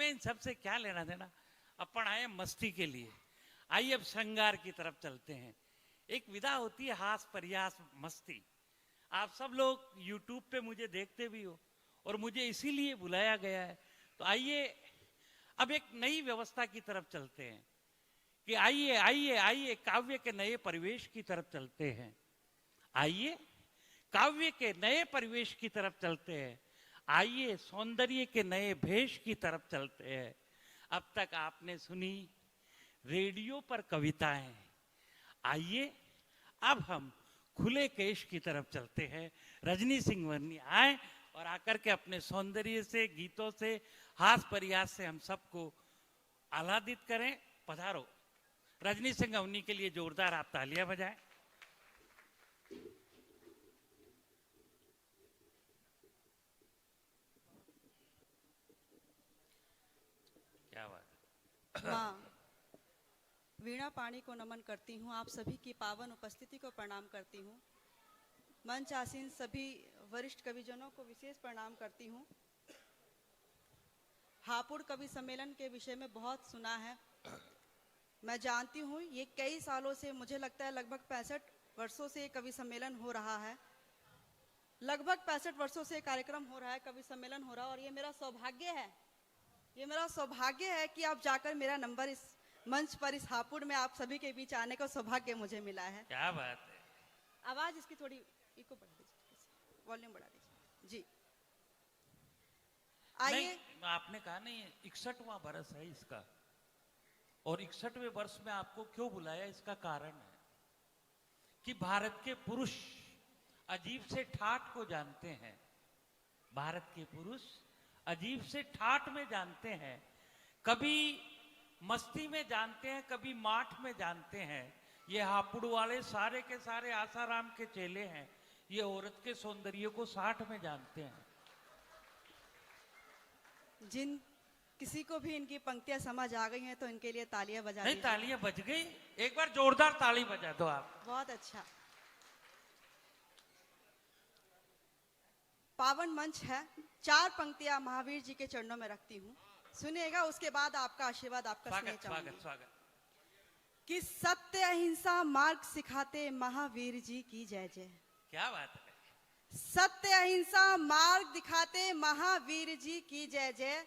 हमें इन सबसे क्या लेना देना, अपन आए मस्ती के लिए। आइए अब श्रृंगार की तरफ चलते हैं। एक विधा होती है हास परिहास मस्ती। आप सब लोग YouTube पे मुझे देखते भी हो और मुझे इसीलिए बुलाया गया है। तो आइए अब एक नई व्यवस्था की तरफ चलते हैं कि आइए आइए आइए काव्य के नए परिवेश की तरफ चलते हैं। आइए काव्य के नए परिवेश की तरफ चलते हैं। आइए सौंदर्य के नए भेष की तरफ चलते हैं। अब तक आपने सुनी रेडियो पर कविताएं, आइए अब हम खुले केश की तरफ चलते हैं। रजनी सिंह वर्णी आए और आकर के अपने सौंदर्य से, गीतों से, हास परिहास से हम सबको आह्लादित करें। पधारो। रजनी सिंह अवनी के लिए जोरदार आप तालियां बजाएं। क्या बात है। माँ वीणा पाणी को नमन करती हूँ। आप सभी की पावन उपस्थिति को प्रणाम करती हूँ। मंच आसीन सभी वरिष्ठ कविजनों को विशेष प्रणाम करती हूँ। हापुड़ कवि सम्मेलन के विषय में बहुत सुना है, मैं जानती हूँ। ये कई सालों से, मुझे लगता है लगभग 65 वर्षों से कवि सम्मेलन हो रहा है। लगभग 65 वर्षों से कार्यक्रम हो रहा है, कवि सम्मेलन हो रहा है। और ये मेरा सौभाग्य है, ये मेरा सौभाग्य है कि आप जाकर मेरा नंबर इस मंच पर, इस हापुड़ में आप सभी के बीच आने का सौभाग्य मुझे मिला है। क्या बात है। आवाज इसकी थोड़ी इको बढ़ा दीजिए, वॉल्यूम बढ़ा दीजिए जी। आइए। आपने कहा नहीं 61वां बरस है इसका, और 61वें वर्ष में आपको क्यों बुलाया, इसका कारण है कि भारत के पुरुष अजीब से ठाठ को जानते हैं। भारत के पुरुष अजीब से ठाठ में जानते हैं। कभी मस्ती में जानते हैं, कभी माठ में जानते हैं। ये हापुड़ वाले सारे के सारे आसाराम के चेले हैं। ये औरत के सौंदर्य को 60 में जानते हैं। जिन किसी को भी इनकी पंक्तियां समझ आ गई हैं तो इनके लिए तालियां बजा नहीं, दीजिए। तालियां बज गई, एक बार जोरदार ताली बजा दो आप। बहुत अच्छा। पावन मंच है। 4 पंक्तियां महावीर जी के चरणों में रखती हूँ, सुनिएगा। उसके बाद आपका आशीर्वाद, आपका स्नेह चाहूंगी। स्वागत स्वागत। कि सत्य अहिंसा मार्ग सिखाते महावीर जी की जय जय। क्या बात है। सत्य अहिंसा मार्ग दिखाते महावीर जी की जय जय।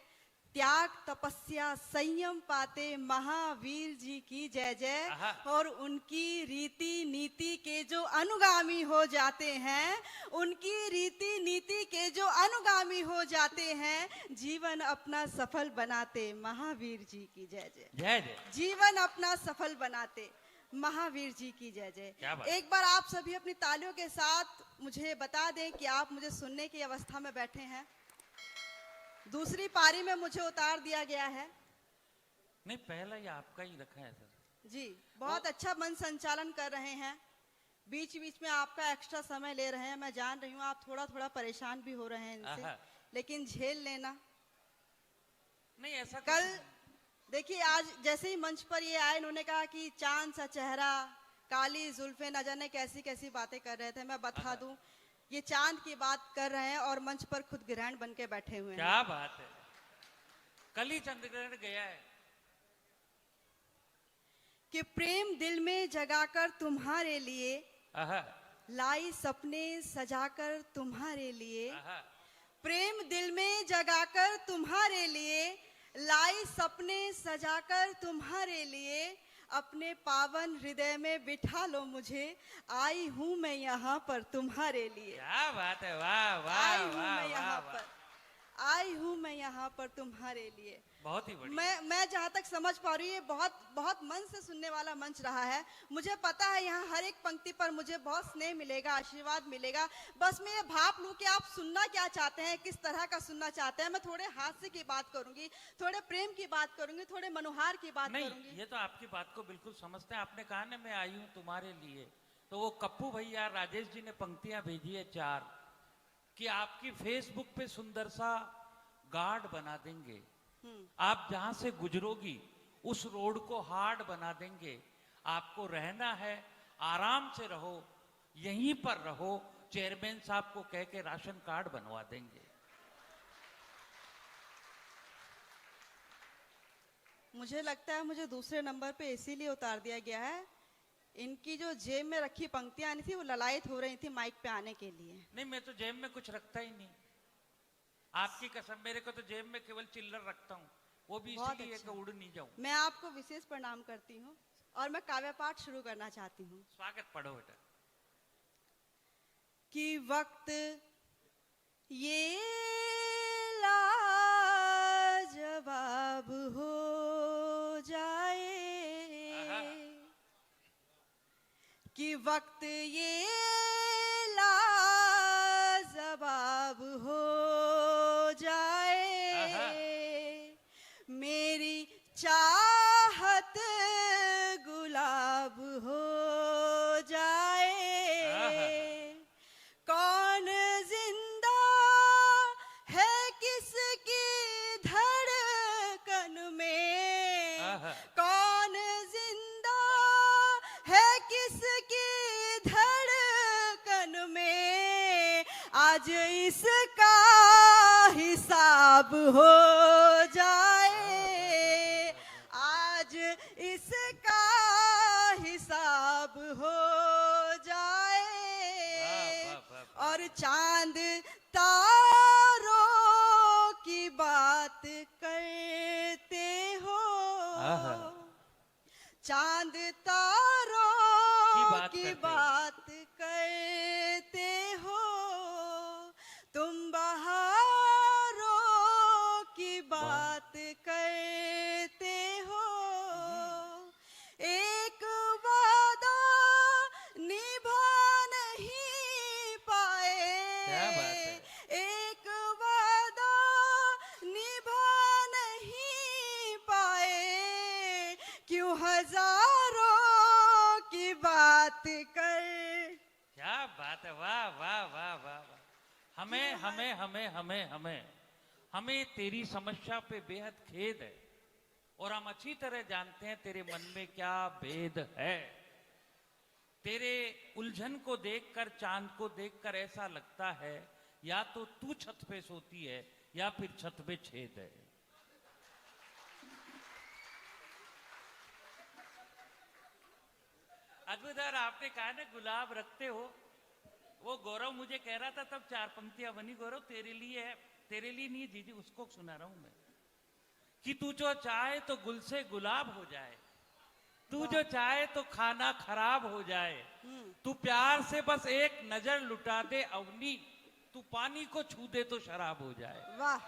त्याग तपस्या संयम पाते महावीर जी की जय जय। और उनकी रीति नीति के जो अनुगामी हो जाते हैं, उनकी रीति नीति के जो अनुगामी हो जाते हैं, जीवन अपना सफल बनाते महावीर जी की जय जय। जय जय। जीवन अपना सफल बनाते महावीर जी की जय जय। एक बार आप सभी अपनी तालियों के साथ मुझे बता दें कि आप मुझे सुनने की अवस्था में बैठे हैं। दूसरी पारी में मुझे उतार दिया गया है। नहीं, पहला ये आपका ही रखा है सर जी। बहुत अच्छा मन संचालन कर रहे हैं। बीच बीच में आपका एक्स्ट्रा समय ले रहे हैं। मैं जान रही हूँ आप थोड़ा थोड़ा परेशान भी हो रहे हैं इनसे, लेकिन झेल लेना। नहीं ऐसा कल देखिए, आज जैसे ही मंच पर ये आए, इन्होंने कहा कि चांद सा चेहरा, काली जुल्फे, न जाने कैसी कैसी बातें कर रहे थे। मैं बता दूं, ये चांद की बात कर रहे हैं और मंच पर खुद ग्रहण बन के बैठे हुए हैं। क्या बात है। कल ही चंद्र ग्रहण गया है। कि प्रेम दिल में जगाकर तुम्हारे लिए, लाई सपने सजाकर तुम्हारे लिए। प्रेम दिल में जगाकर तुम्हारे लिए, लाई सपने सजाकर तुम्हारे लिए। अपने पावन हृदय में बिठा लो मुझे, आई हूँ मैं यहाँ पर तुम्हारे लिए। क्या बात है। वाह वाह। आई हूँ मैं यहाँ पर, आई हूँ मैं यहाँ पर तुम्हारे लिए। बहुत ही बढ़िया। मैं जहाँ तक समझ पा रही हूँ, ये बहुत बहुत मन से सुनने वाला मंच रहा है। मुझे पता है यहाँ हर एक पंक्ति पर मुझे बहुत स्नेह मिलेगा, आशीर्वाद मिलेगा। बस मैं ये भाप लूँ कि आप सुनना क्या चाहते हैं, किस तरह का सुनना चाहते हैं। मैं थोड़े हास्य की बात करूंगी, थोड़े प्रेम की बात करूंगी, थोड़े मनोहार की बात करूंगी। ये तो आपकी बात को बिल्कुल समझते हैं। आपने कहा ना मैं आई हूँ तुम्हारे लिए, तो वो कप्पू भैया, राजेश जी ने पंक्तियां भेजी है 4 कि आपकी फेसबुक पे सुंदर सा गार्ड बना देंगे। आप जहां से गुजरोगी उस रोड को हार्ड बना देंगे। आपको रहना है, आराम से रहो, यहीं पर रहो, चेयरमैन साहब को कह के राशन कार्ड बनवा देंगे। मुझे लगता है मुझे दूसरे नंबर पे इसीलिए उतार दिया गया है, इनकी जो जेब में रखी पंक्तियां आनी थी वो ललायत हो रही थी माइक पे आने के लिए। नहीं, मैं तो जेब में कुछ रखता ही नहीं, आपकी कसम। मेरे को तो जेब में केवल चिल्लर रखता हूँ, वो भी इसलिए कि उड़ नहीं जाऊं। मैं आपको विशेष प्रणाम करती हूँ और मैं काव्य पाठ शुरू करना चाहती हूँ। स्वागत पढ़ो बेटा। कि वक्त ये लाजवाब हो जाए, कि वक्त ये लाजवाब हो जाए, मेरी चाहत गुलाब हो जाए, कौन जिंदा है किसकी धड़कन में, कौन जिंदा है किसकी धड़कन में, आज इसका हिसाब हो जाए, आज इसका हिसाब हो जाए, और चांद तारों की बात करते हो, चांद तारों की बात करते हो, तुम बहारों की बात करते हो, एक वादा निभा नहीं पाए, एक वादा निभा नहीं पाए, क्यों हजारों की बात कर। क्या बात है, वाह वाह वाह वाह वाह। हमें हमें हमें हमें हमें हमें तेरी समस्या पे बेहद खेद है, और हम अच्छी तरह जानते हैं तेरे मन में क्या भेद है। तेरे उलझन को देखकर, चांद को देखकर ऐसा लगता है या तो तू छत पे सोती है या फिर छत पे छेद है। अद्भुत। आपने कहा ना गुलाब रखते हो, वो गौरव मुझे कह रहा था तब 4 पंक्तियां बनी। गौरव तेरे लिए है, तेरे लिए नहीं दीदी, उसको सुना रहा हूं मैं, कि तू जो चाहे तो गुल से गुलाब हो जाए, तू जो चाहे तो खाना खराब हो जाए, तू प्यार से बस एक नजर लुटा दे अवनी, तू पानी को छू दे तो शराब हो जाए। वाह।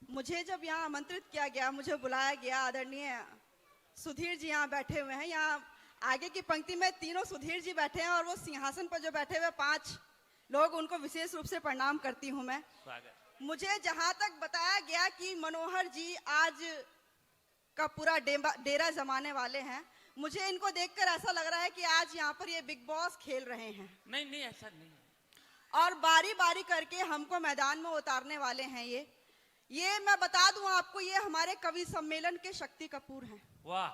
मुझे जब यहाँ आमंत्रित किया गया, मुझे बुलाया गया, आदरणीय सुधीर जी यहाँ बैठे हुए हैं, यहाँ आगे की पंक्ति में तीनों सुधीर जी बैठे हैं, और वो सिंहासन पर जो बैठे हुए 5 लोग, उनको विशेष रूप से प्रणाम करती हूँ मैं। स्वागत। मुझे जहां तक बताया गया कि मनोहर जी आज का पूरा डेरा जमाने वाले हैं, मुझे इनको देखकर ऐसा लग रहा है कि आज यहाँ पर ये बिग बॉस खेल रहे हैं। नहीं नहीं, ऐसा नहीं है, और बारी बारी करके हमको मैदान में उतारने वाले हैं। ये मैं बता दूं आपको, ये हमारे कवि सम्मेलन के शक्ति कपूर हैं। वाह।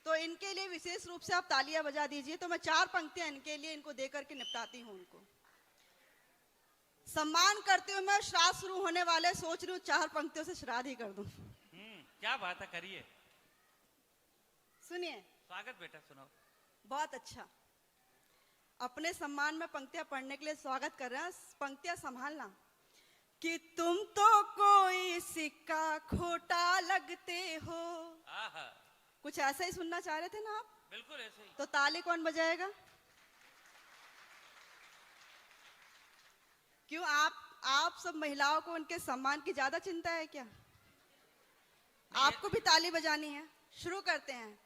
तो इनके लिए विशेष रूप से आप तालियां बजा दीजिए। तो मैं 4 पंक्तियां इनके लिए इनको दे करके निपटाती हूँ। उनको सम्मान करते हुए मैं श्राद्ध शुरू होने वाले सोच रही हूँ 4 पंक्तियों से श्राद्ध ही कर दूं। क्या बात है, करिए। सुनिए। स्वागत बेटा, सुनाओ। बहुत अच्छा। अपने सम्मान में पंक्तियां पढ़ने के लिए स्वागत कर रहे हैं। पंक्तियां संभालना। कि तुम तो कोई सिक्का खोटा लगते हो। कुछ ऐसा ही सुनना चाह रहे थे ना आप? बिल्कुल ऐसे ही। तो ताली कौन बजाएगा? क्यों आप सब महिलाओं को उनके सम्मान की ज्यादा चिंता है क्या? आपको भी ताली बजानी है। शुरू करते हैं।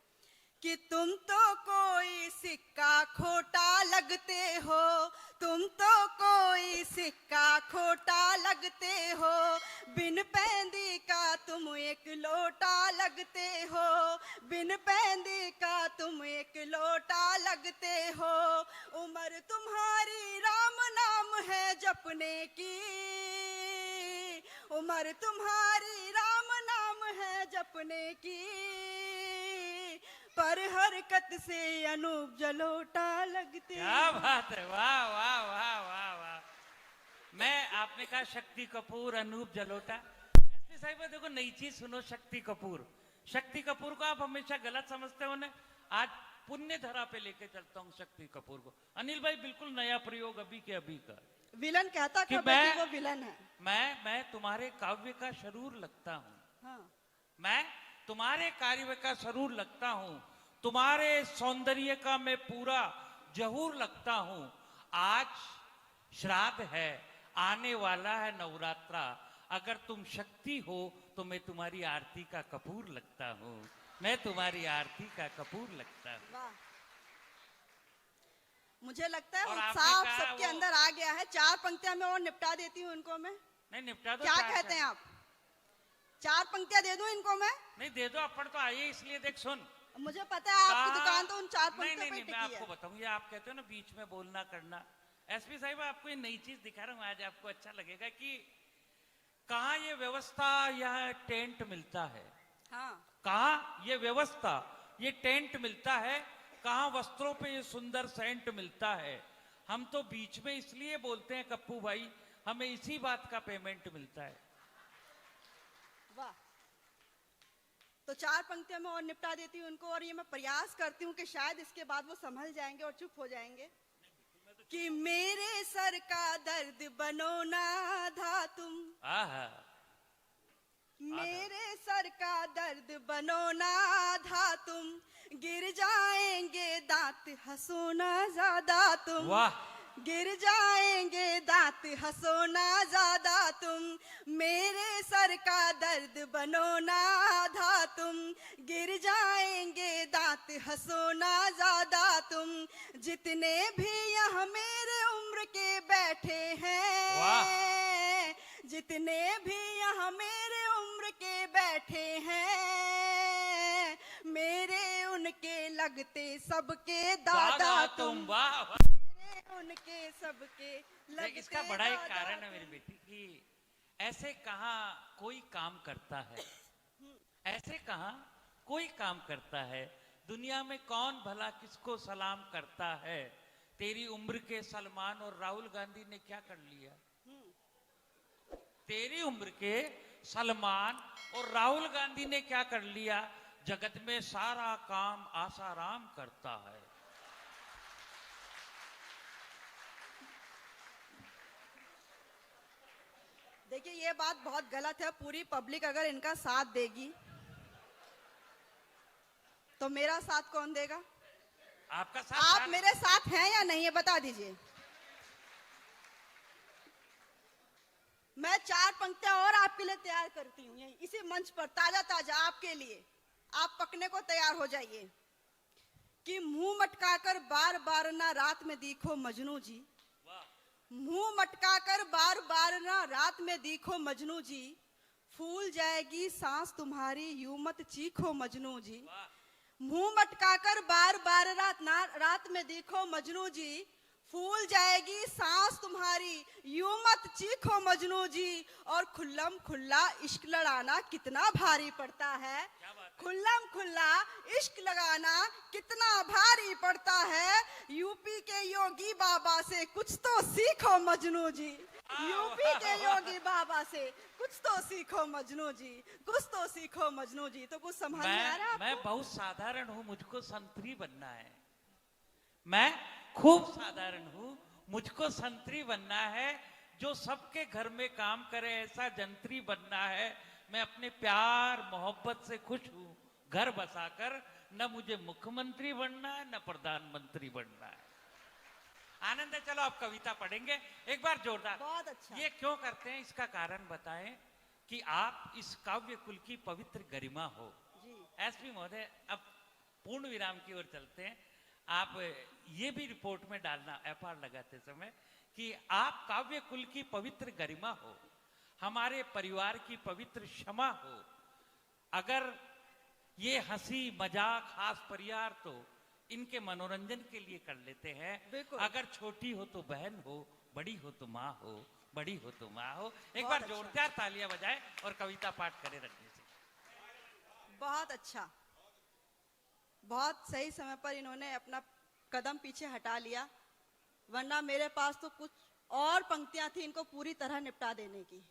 कि तुम तो कोई सिक्का खोटा लगते हो, तुम तो कोई सिक्का खोटा लगते हो, बिन पैंदी का तुम एक लोटा लगते हो, बिन पैंदी का तुम एक लोटा लगते हो, उम्र तुम्हारी राम नाम है जपने की, उम्र तुम्हारी राम नाम है जपने की, पर हरकत से अनूप जलोटा लगते। क्या बात है, वाह वाह वाह वाह वाह। मैं आपने कहा शक्ति कपूर, अनूप जलोटा। एसपी साहिब देखो नई चीज सुनो, शक्ति कपूर। शक्ति कपूर को आप हमेशा गलत समझते हो ना, आज पुण्य धरा पे लेके चलता हूँ शक्ति कपूर को। अनिल भाई बिल्कुल नया प्रयोग अभी के अभी का। विलन कहता कि कब है कि वो विलन है। मैं तुम्हारे काव्य का शरूर लगता हूँ। हाँ। मैं तुम्हारे कार्य का शरूर लगता हूँ, तुम्हारे सौंदर्य का मैं पूरा जहूर लगता हूँ। आज श्राद्ध है, आने वाला है नवरात्रा, अगर तुम शक्ति हो तो मैं तुम्हारी आरती का कपूर लगता हूँ। मैं तुम्हारी आरती का कपूर लगता हूँ। वाह, मुझे लगता है और उत्साह आपने कहा सबके अंदर आ गया है। 4 पंक्तियां मैं और निपटा देती हूँ इनको मैं। नहीं निपटा दो। क्या कहते हैं आप? 4 पंक्तियां दे दूं इनको मैं? नहीं दे दो, अपन तो आइए इसलिए। देख सुन, मुझे पता है आपकी दुकान तो उन 4 पंक्तियों पे नहीं, टिकी मैं आपको है। बताऊं, ये आप कहते हो ना बीच में बोलना करना। एसपी साहिब आपको ये नई चीज दिखा रहा हूं, आज आपको अच्छा लगेगा कि कहाँ ये व्यवस्था, यह टेंट मिलता है। हाँ। कहाँ ये व्यवस्था, ये टेंट मिलता है, कहाँ वस्त्रों पे ये सुंदर सेंट मिलता है। हम तो बीच में इसलिए बोलते हैं कप्पू भाई, हमें इसी बात का पेमेंट मिलता है। वाह, तो 4 पंक्तियों में और निपटा देती हूँ उनको, और ये मैं प्रयास करती हूँ कि शायद इसके बाद वो संभल जाएंगे और चुप हो जाएंगे। कि मेरे सर का दर्द बनो ना धा तुम, आहा, मेरे सर का दर्द बनो ना धा तुम, गिर जाएंगे दांत हंसो ना ज्यादा तुम। वाह, गिर जाएंगे दांत हंसो ना ज्यादा तुम, मेरे सर का दर्द बनो ना धा तुम, गिर जाएंगे दांत हंसो ना ज्यादा तुम। जितने भी यहाँ मेरे उम्र के बैठे हैं, जितने भी यहाँ मेरे उम्र के बैठे हैं, मेरे उनके लगते सबके दादा तुम। वाह, उनके सबके लगते। इसका बड़ा एक कारण है मेरी बेटी कि ऐसे कहाँ कोई काम करता है, ऐसे कहाँ कोई काम करता है। दुनिया में कौन भला किसको सलाम करता है। तेरी उम्र के सलमान और राहुल गांधी ने क्या कर लिया। तेरी उम्र के सलमान और राहुल गांधी ने क्या कर लिया। जगत में सारा काम आसाराम करता है। देखिए ये बात बहुत गलत है। पूरी पब्लिक अगर इनका साथ देगी तो मेरा साथ कौन देगा? आपका साथ? आप मेरे साथ हैं या नहीं, ये बता दीजिए। मैं 4 पंक्तियां और आपके लिए तैयार करती हूँ यही इसी मंच पर, ताजा ताजा आपके लिए। आप पकने को तैयार हो जाइए। कि मुंह मटकाकर बार बार ना रात में दिखो मजनू जी, मुंह मटकाकर बार बार ना रात में दिखो मजनू जी, फूल जाएगी सांस तुम्हारी यूं मत चीखो मजनू जी। मुंह मटकाकर बार बार रात में दिखो मजनू जी, फूल जाएगी सांस तुम्हारी यूं मत चीखो मजनू जी। और खुल्लम खुल्ला इश्क लड़ाना कितना भारी पड़ता है, खुल्लम खुल्ला इश्क लगाना कितना भारी पड़ता है। यूपी के योगी बाबा से कुछ तो सीखो मजनू जी, यूपी के योगी बाबा से कुछ तो सीखो मजनू जी, कुछ तो सीखो मजनू जी। तो कुछ समझ में आ रहा है? मैं बहुत साधारण हूँ, मुझको संतरी बनना है। मैं खूब साधारण हूँ, मुझको संतरी बनना है। जो सबके घर में काम करे ऐसा जंत्री बनना है। मैं अपने प्यार मोहब्बत से खुश हूँ घर बसाकर। न मुझे मुख्यमंत्री बनना है न प्रधानमंत्री बनना है। आनंद है। चलो आप कविता पढ़ेंगे एक बार जोरदार। बहुत अच्छा। ये क्यों करते हैं इसका कारण बताएं कि आप इस काव्य कुल की पवित्र गरिमा हो। एसपी महोदय अब पूर्ण विराम की ओर चलते हैं। आप ये भी रिपोर्ट में डालना एफआर लगाते समय कि आप काव्य कुल की पवित्र गरिमा हो, हमारे परिवार की पवित्र क्षमा हो। अगर ये हंसी मजाक हास परिवार तो इनके मनोरंजन के लिए कर लेते हैं। अगर छोटी हो तो बहन हो, बड़ी हो तो माँ हो, बड़ी हो तो माँ हो। एक बार अच्छा। जोरदार तालियां बजाएं और कविता पाठ करे रखने से। बहुत अच्छा, बहुत सही समय पर इन्होंने अपना कदम पीछे हटा लिया, वरना मेरे पास तो कुछ और पंक्तियां थी इनको पूरी तरह निपटा देने की।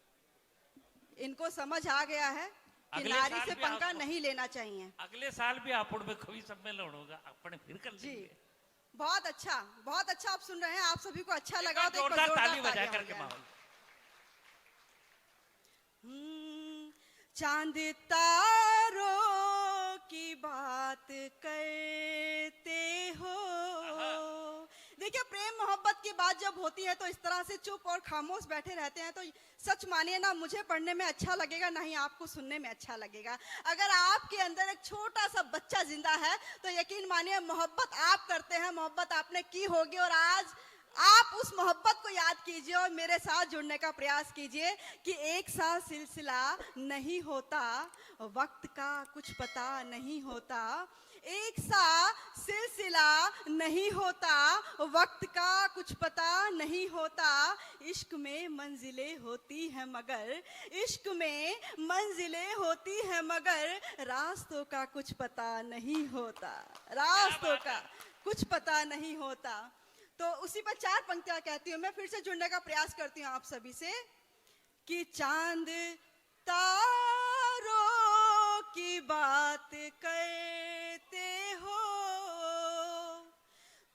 इनको समझ आ गया है कि अगले नारी साल से भी पंखा आपको- नहीं लेना चाहिए। अगले साल भी हापुड़ में कवि सम्मेलन होगा, अपने फिर कर जी, लेंगे। बहुत अच्छा, बहुत अच्छा। आप सुन रहे हैं, आप सभी को अच्छा एक लगा बार तो एक बार जोरदार जोरदार ताली बजा तालियां हो करके जाए। माहौल। चांद तारों की बात करते हो। देखिए, प्रेम मोहब्बत की बात जब होती है तो इस तरह से चुप और खामोश बैठे रहते हैं तो सच मानिए ना, मुझे पढ़ने में अच्छा लगेगा ना ही आपको सुनने में अच्छा लगेगा। अगर आपके अंदर एक छोटा सा बच्चा जिंदा है तो यकीन मानिए मोहब्बत आप करते हैं, मोहब्बत आपने की होगी। और आज आप उस मोहब्बत को याद कीजिए और मेरे साथ जुड़ने का प्रयास कीजिए कि एक सा सिलसिला नहीं होता, वक्त का कुछ पता नहीं होता। एक सा सिलसिला नहीं होता, वक्त का कुछ पता नहीं होता। इश्क में मंजिलें होती हैं मगर, इश्क में मंजिलें होती हैं मगर रास्तों का कुछ पता नहीं होता, रास्तों का कुछ पता नहीं होता। तो उसी पर 4 पंक्तियां कहती हूँ मैं, फिर से जुड़ने का प्रयास करती हूँ आप सभी से कि चांद तारों की बात करते हो,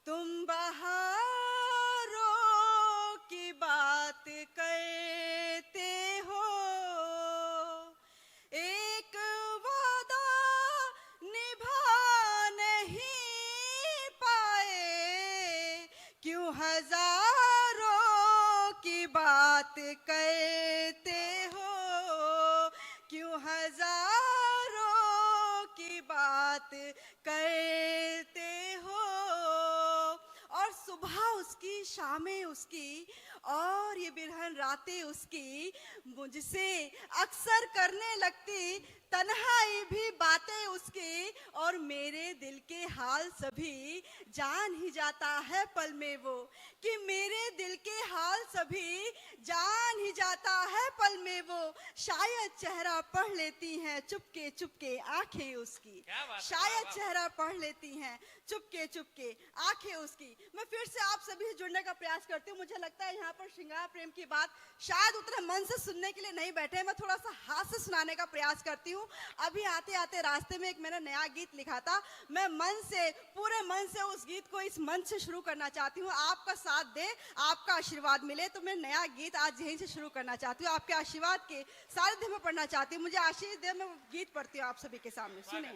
तुम बहारों की बात करते हो। एक वादा निभा नहीं पाए, क्यों हजारों की बात करते हो, क्यों हजारों की बात करते हो। और सुबह उसकी, शामें उसकी और ये बिरहन रातें उसकी मुझसे अक्सर करने लगती तन्हाई भी बातें उसकी। और मेरे दिल के हाल सभी जान ही जाता है पल में वो, कि मेरे दिल के हाल सभी जान ही जाता है पल में वो। शायद चेहरा पढ़ लेती हैं चुपके चुपके आंखें उसकी, शायद चेहरा पढ़ लेती हैं चुपके चुपके आंखें उसकी। मैं फिर से आप सभी से जुड़ने का प्रयास करती हूँ। मुझे लगता है यहाँ पर श्रृंगार प्रेम की बात शायद उतने मन से सुनने के लिए नहीं बैठे, मैं थोड़ा सा हाथ से सुनाने का प्रयास करती हूँ। अभी आते आते रास्ते में एक मैंने नया गीत लिखा था, मैं मन से, पूरे मन से उस गीत को इस मंच से शुरू करना चाहती हूँ। आपका साथ दे, आपका आशीर्वाद मिले तो मैं नया गीत आज यहीं से शुरू करना चाहती हूँ। आपके आशीर्वाद के सानिध्य में पढ़ना चाहती हूँ। मुझे आशीष दे, मैं गीत पढ़ती हूँ आप सभी के सामने, सुने।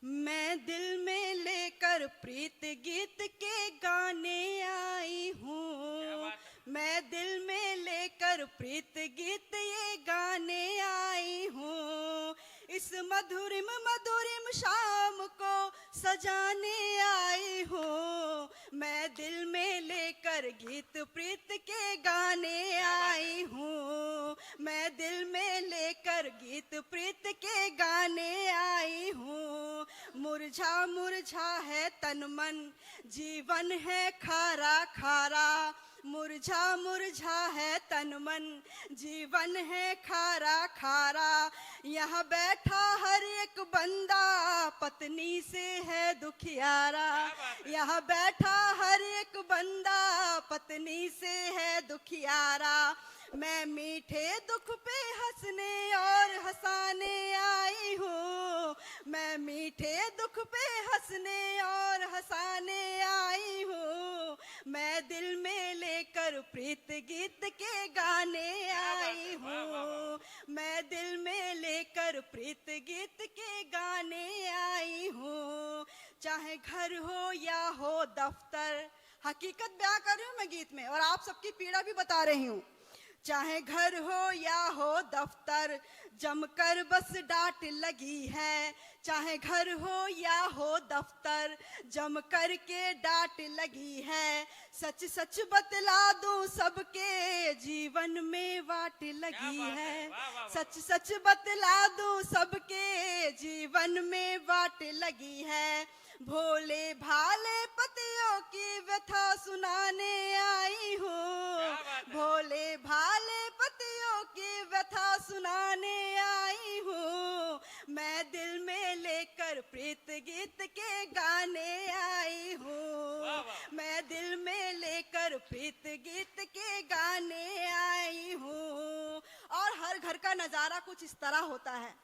मैं दिल में लेकर प्रीत गीत के गाने आई हूँ, मैं दिल में लेकर प्रीत गीत ये गाने आई हूँ। इस मधुरिम मधुरिम शाम को सजाने आई हूँ, मैं दिल में लेकर गीत प्रीत के गाने आई हूँ, मैं दिल में लेकर गीत प्रीत के गाने आई हूँ। मुरझा मुरझा है तन मन, जीवन है खारा खारा, मुरझा मुरझा है तन मन, जीवन है खारा खारा। यहाँ बैठा हर एक बंदा पत्नी से है दुखियारा, यहाँ बैठा हर एक बंदा पत्नी से है दुखियारा। मैं मीठे दुख पे हंसने और हंसाने आई हूँ, मैं मीठे दुख पे हंसने और हंसाने आई हूँ। मैं दिल में लेकर प्रीत गीत के गाने आई हूँ, मैं दिल में लेकर प्रीत गीत के गाने आई हूँ। चाहे घर हो या हो दफ्तर, हकीकत बयां कर रही हूँ मैं गीत में और आप सबकी पीड़ा भी बता रही हूँ। चाहे घर हो या हो दफ्तर, जमकर बस डांट लगी है, चाहे घर हो या हो दफ्तर, जमकर के डांट लगी है। सच सच बतला दूं सबके जीवन में वाट लगी है, सच सच बतला दूं सबके जीवन में वाट लगी है। भोले भाले पतियों की व्यथा सुनाने आई हूँ, भोले भाले पतियों की व्यथा सुनाने आई हूँ। मैं दिल में लेकर प्रीत गीत के गाने आई लेकर प्रीत गीत के गाने आई हूँ। और हर घर का नजारा कुछ इस तरह होता है।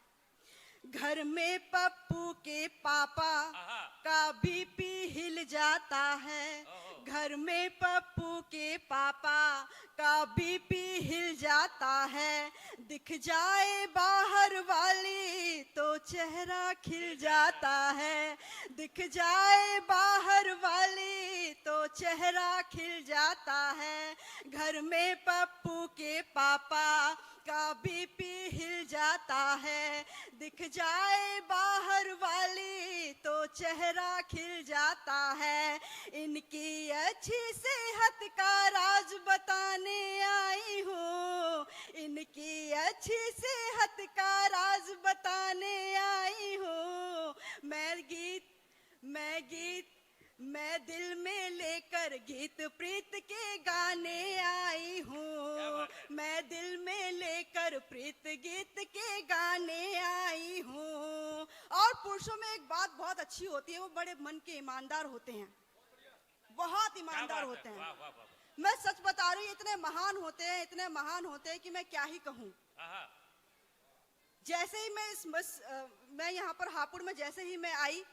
घर में पप्पू के पापा का बीपी हिल जाता है। घर में पप्पू के पापा का बीपी हिल जाता है। दिख जाए बाहर वाली तो चेहरा खिल जाता है। दिख जाए बाहर वाली तो चेहरा खिल जाता है। घर में पप्पू के पापा का बीपी हिल जाता है। दिख जाए बाहर वाली तो चेहरा खिल जाता है। इनकी अच्छी सेहत का राज बताने आई हूँ। इनकी अच्छी सेहत का राज बताने आई हूँ। मैं दिल में लेकर गीत प्रीत के गाने आई हूँ। मैं दिल में लेकर प्रीत गीत के गाने आई हूँ। और पुरुषों में एक बात बहुत अच्छी होती है, वो बड़े मन के ईमानदार होते हैं, बहुत ईमानदार होते हैं। मैं सच बता रही हूँ, इतने महान होते हैं, इतने महान होते हैं कि मैं क्या ही कहूँ। जैसे ही मैं यहाँ पर हापुड़ में जैसे ही मैं आई,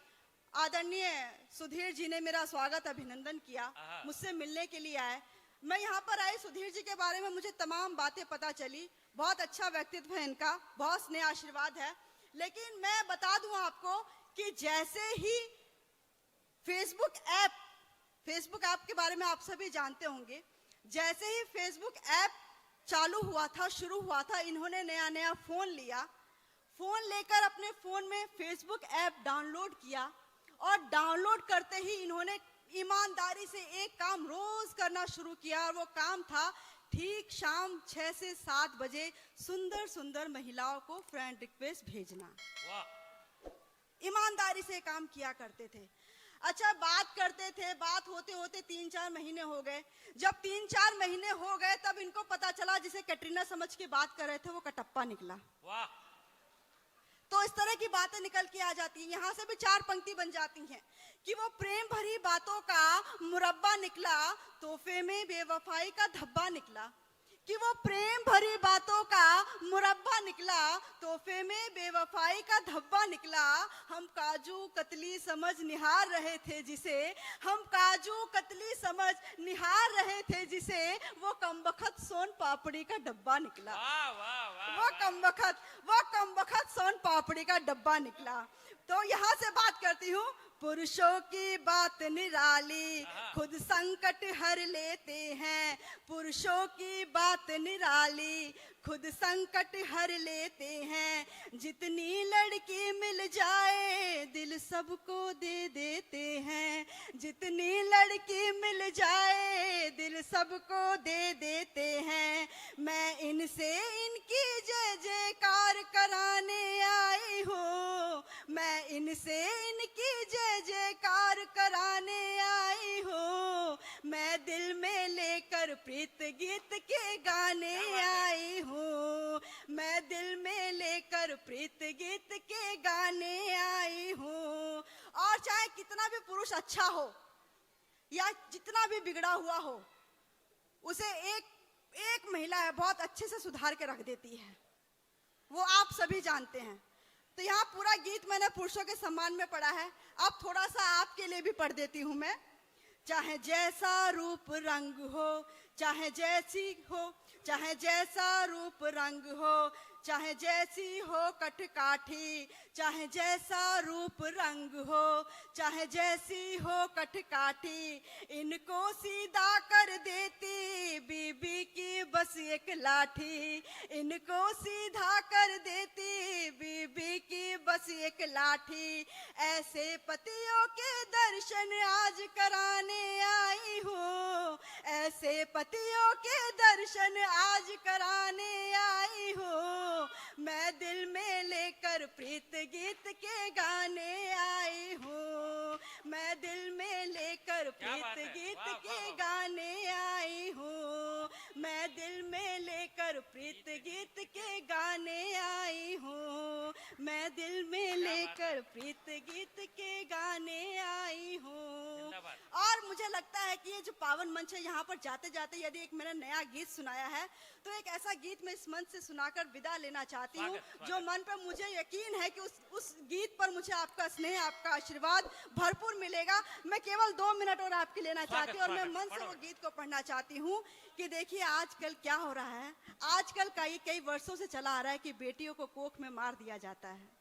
आदरणीय सुधीर जी ने मेरा स्वागत अभिनंदन किया, मुझसे मिलने के लिए आए। मैं यहाँ पर आई, सुधीर जी के बारे में मुझे तमाम बातें पता चली। बहुत अच्छा व्यक्तित्व है इनका, बहुत स्नेह आशीर्वाद है। लेकिन मैं बता दूं आपको कि जैसे ही फेसबुक ऐप के बारे में आप सभी जानते होंगे, जैसे ही फेसबुक ऐप चालू हुआ था, शुरू हुआ था, इन्होंने नया फोन लिया। फोन लेकर अपने फोन में फेसबुक ऐप डाउनलोड किया और डाउनलोड करते ही इन्होंने ईमानदारी से एक काम रोज करना शुरू किया। और वो काम था ठीक शाम 6 से 7 बजे सुंदर सुंदर महिलाओं को फ्रेंड रिक्वेस्ट भेजना। ईमानदारी से काम किया करते थे। अच्छा, बात करते थे, बात होते होते 3-4 महीने हो गए। जब 3-4 महीने हो गए तब इनको पता चला जिसे कैटरीना समझ के बात कर रहे थे वो कटप्पा निकला। तो इस तरह की बातें निकल के आ जाती हैं। यहाँ से भी 4 पंक्ति बन जाती हैं कि वो प्रेम भरी बातों का मुरब्बा निकला, तोहफे में बेवफाई का धब्बा निकला। कि वो प्रेम भरी बातों का मुरब्बा निकला, तोहफे में बेवफाई का धब्बा निकला। हम काजू कतली समझ निहार रहे थे जिसे, हम काजू कतली समझ निहार रहे थे जिसे, वो कमबख्त सोन पापड़ी का डब्बा निकला। वो कमबख्त सोन पापड़ी का डब्बा निकला। तो यहाँ से बात करती हूँ, पुरुषों की बात निराली, खुद संकट हर लेते हैं। पुरुषों की बात निराली, खुद संकट हर लेते हैं। जितनी लड़की मिल जाए दिल सबको दे देते हैं। जितनी लड़की मिल जाए दिल सबको दे देते हैं। मैं इनसे इनकी जय जयकार कराने आई हूँ। मैं इनसे इनकी जय जयकार कराने आई हूँ। मैं दिल में लेकर प्रीत गीत के गाने आई हूँ। मैं दिल में लेकर प्रीत गीत के गाने आई हूँ। और चाहे कितना भी पुरुष अच्छा हो या जितना भी बिगड़ा हुआ हो, उसे एक महिला है बहुत अच्छे से सुधार के रख देती है, वो आप सभी जानते हैं। तो यहाँ पूरा गीत मैंने पुरुषों के सम्मान में पढ़ा है। अब थोड़ा सा आपके लिए भी पढ़ देती हूँ मैं। चाहे जैसा रूप रंग हो, चाहे जैसी हो, चाहे जैसा रूप रंग हो, चाहे जैसी हो कटकाठी, चाहे जैसा रूप रंग हो, चाहे जैसी हो कटकाठी, इनको सीधा कर देती बीबी की बस एक लाठी। इनको सीधा कर देती बीबी की बस एक लाठी। ऐसे पतियों के दर्शन आज कराने आई हूँ। ऐसे पतियों के दर्शन आज कराने आई हूँ। मैं दिल में लेकर प्रीत गीत के गाने आई हूँ। मैं दिल में लेकर प्रीत गीत के गाने आई हूँ। मैं दिल में लेकर प्रीत गीत के गाने आई हूँ। मैं दिल में लेकर प्रीत गीत के गाने आई हूँ। और और मुझे लगता है कि ये जो पावन मंच है, यहाँ पर जाते जाते यदि एक मैंने नया गीत सुनाया है, तो एक ऐसा गीत मैं इस मंच से सुनाकर विदा लेना चाहती हूँ, जो मन पर मुझे यकीन है कि उस गीत पर मुझे आपका स्नेह, आपका आशीर्वाद भरपूर मिलेगा। मैं केवल 2 मिनट और आपके लेना चाहती हूँ और मैं मन से वो गीत को पढ़ना चाहती हूँ कि देखिए आजकल क्या हो रहा है। आजकल कई वर्षों से चला आ रहा है कि बेटियों को कोख में मार दिया जाता है।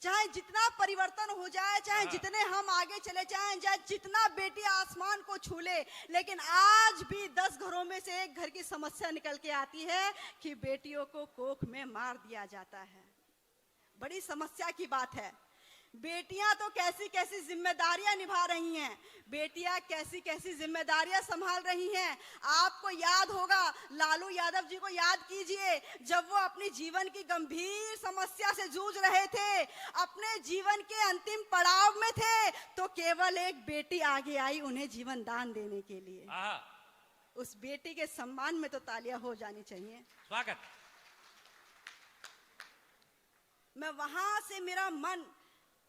चाहे जितना परिवर्तन हो जाए, चाहे जितने हम आगे चले जाएं, चाहे जितना बेटी आसमान को छू ले, लेकिन आज भी 10 घरों में से एक घर की समस्या निकल के आती है कि बेटियों को कोख में मार दिया जाता है। बड़ी समस्या की बात है। बेटियां तो कैसी कैसी जिम्मेदारियां निभा रही हैं, बेटियां कैसी कैसी जिम्मेदारियां संभाल रही हैं। आपको याद होगा, लालू यादव जी को याद कीजिए, जब वो अपनी जीवन की गंभीर समस्या से जूझ रहे थे, अपने जीवन के अंतिम पड़ाव में थे, तो केवल एक बेटी आगे आई उन्हें जीवन दान देने के लिए। उस बेटी के सम्मान में तो तालियां हो जानी चाहिए। स्वागत। मैं वहां से मेरा मन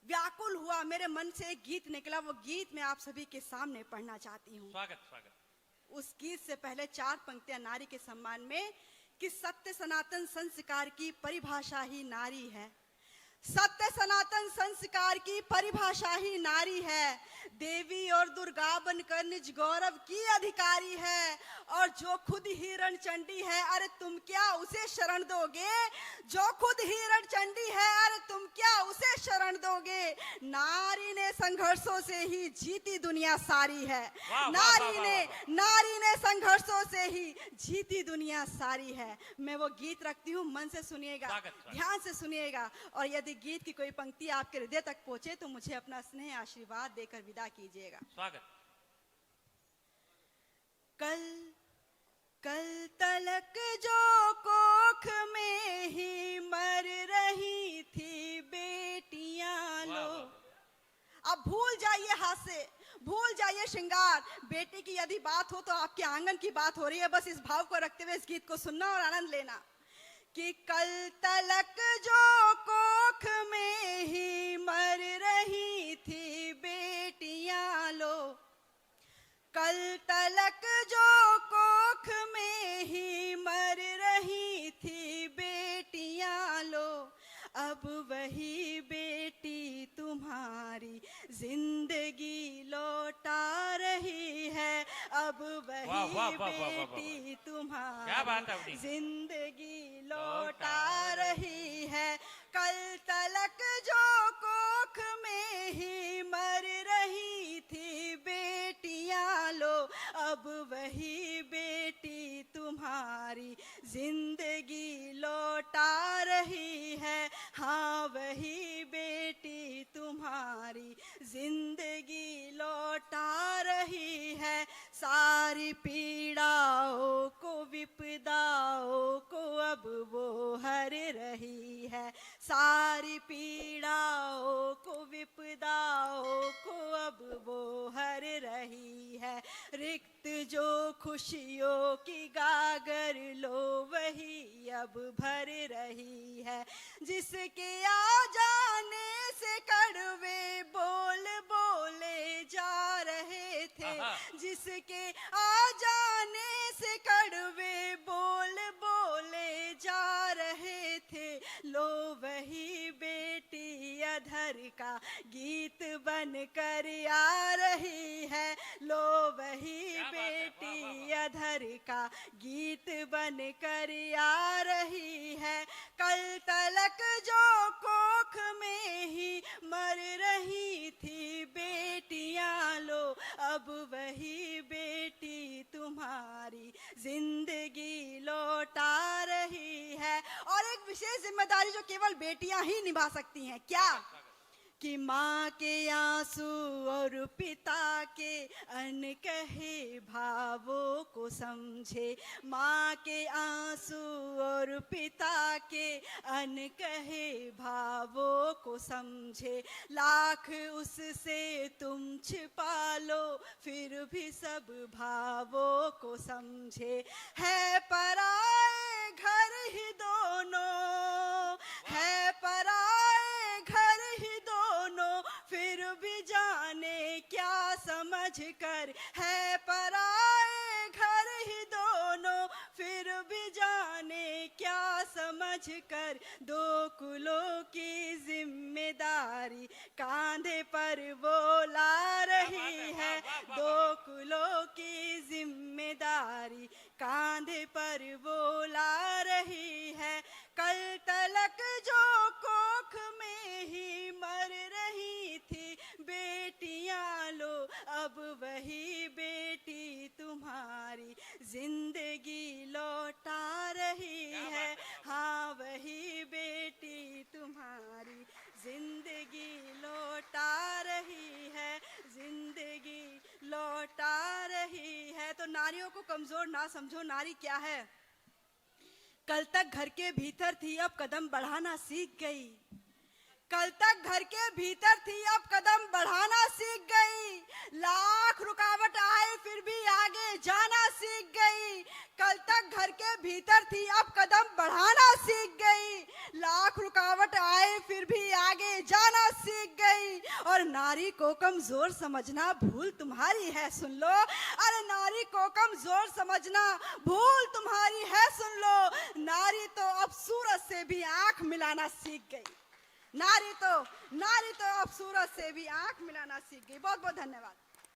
व्याकुल हुआ, मेरे मन से एक गीत निकला, वो गीत मैं आप सभी के सामने पढ़ना चाहती हूँ। स्वागत स्वागत। उस गीत से पहले 4 पंक्तियां नारी के सम्मान में कि सत्य सनातन संस्कार की परिभाषा ही नारी है। सत्य सनातन संस्कार की परिभाषा ही नारी है। देवी और दुर्गा बनकर निज गौरव की अधिकारी है। और जो खुद हिरण चंडी है, अरे तुम क्या उसे शरण दोगे? जो खुद हिरण चंडी है, अरे तुम क्या उसे शरण दोगे? नारी ने संघर्षों से ही जीती दुनिया सारी है। नारी ने संघर्षों से ही जीती दुनिया सारी है। मैं वो गीत रखती हूँ, मन से सुनिएगा, ध्यान से सुनिएगा, और यदि गीत की कोई पंक्ति आपके हृदय तक पहुंचे तो मुझे अपना स्नेह आशीर्वाद देकर विदा कीजिएगा। स्वागत। कल तलक जो कोख में ही मर रही थी बेटियां लो। अब भूल जाइए हास्य, भूल जाइए श्रृंगार। बेटी की यदि बात हो तो आपके आंगन की बात हो रही है। बस इस भाव को रखते हुए इस गीत को सुनना और आनंद लेना कि कल तलक जो कोख में ही मर रही थी बेटियां लो। कल तलक जो कोख में ही मर रही थी बेटियां लो। अब वही बेटी तुम्हारी जिंदगी लौटा रही है। अब वही बेटी तुम्हारी जिंदगी लौटा रही है। कल तलक जो कोख में ही मर रही थी बेटियां लो। अब वही बेटी तुम्हारी जिंदगी लौटा रही है। हाँ, वही बेटी तुम्हारी जिंदगी लौटा रही है। सारी पीड़ाओं को, विपदाओं को अब वो हर रही है। सारी पीड़ाओं को, विपदाओं को अब वो हर रही है। रिक्त जो खुशियों की गागर लो, वही अब भर रही है। जिसके आ जाने से कड़वे बोल बोले जा रहे थे, जिसके आ जाने से कड़वे बोल बोले जा रहे थे, लो वही बेटी अधर का गीत बन कर आ रही है। लो वही बेटी अधर का गीत बन कर आ रही है। कल तलक जो कोख में ही मर रही थी बेटियां लो। अब वही बेटी तुम्हारी जिंदगी लौटा रही है। और एक विशेष जिम्मेदारी जो केवल बेटियां ही निभा सकती हैं, क्या? कि माँ के आंसू और पिता के अनकहे भावों को समझे। माँ के आंसू और पिता के अनकहे भावों को समझे। लाख उससे तुम छिपा लो, फिर भी सब भावों को समझे। है पराए घर ही दोनों, है पराए घर ही दोनों, फिर भी जाने क्या समझ समझकर दो कुलों की जिम्मेदारी कांधे पर वो ला रही है। दो कुलों की जिम्मेदारी कांधे पर वो ला रही है। कल तलक जो कोख में ही मर रही थी बेटियां, लो अब वही बेटी तुम्हारी जिंदगी लौटा रही है। हाँ वही बेटी तुम्हारी जिंदगी लौटा रही है, जिंदगी लौटा रही है। तो नारियों को कमजोर ना समझो, नारी क्या है? कल तक घर के भीतर थी, अब कदम बढ़ाना सीख गई। कल तक घर के भीतर थी, अब कदम बढ़ाना सीख गई। लाख रुकावट आए फिर भी आगे जाना सीख गई। कल तक घर के भीतर थी, अब कदम बढ़ाना सीख गई। लाख रुकावट आए फिर भी आगे जाना सीख गई। और नारी को कमजोर समझना भूल तुम्हारी है, सुन लो। अरे नारी को कमजोर समझना भूल तुम्हारी है, सुन लो। नारी तो अब सूरज से भी आंख मिलाना सीख गई। नारी तो अब सूरज से भी आंख मिलाना सीख गई। बहुत बहुत धन्यवाद।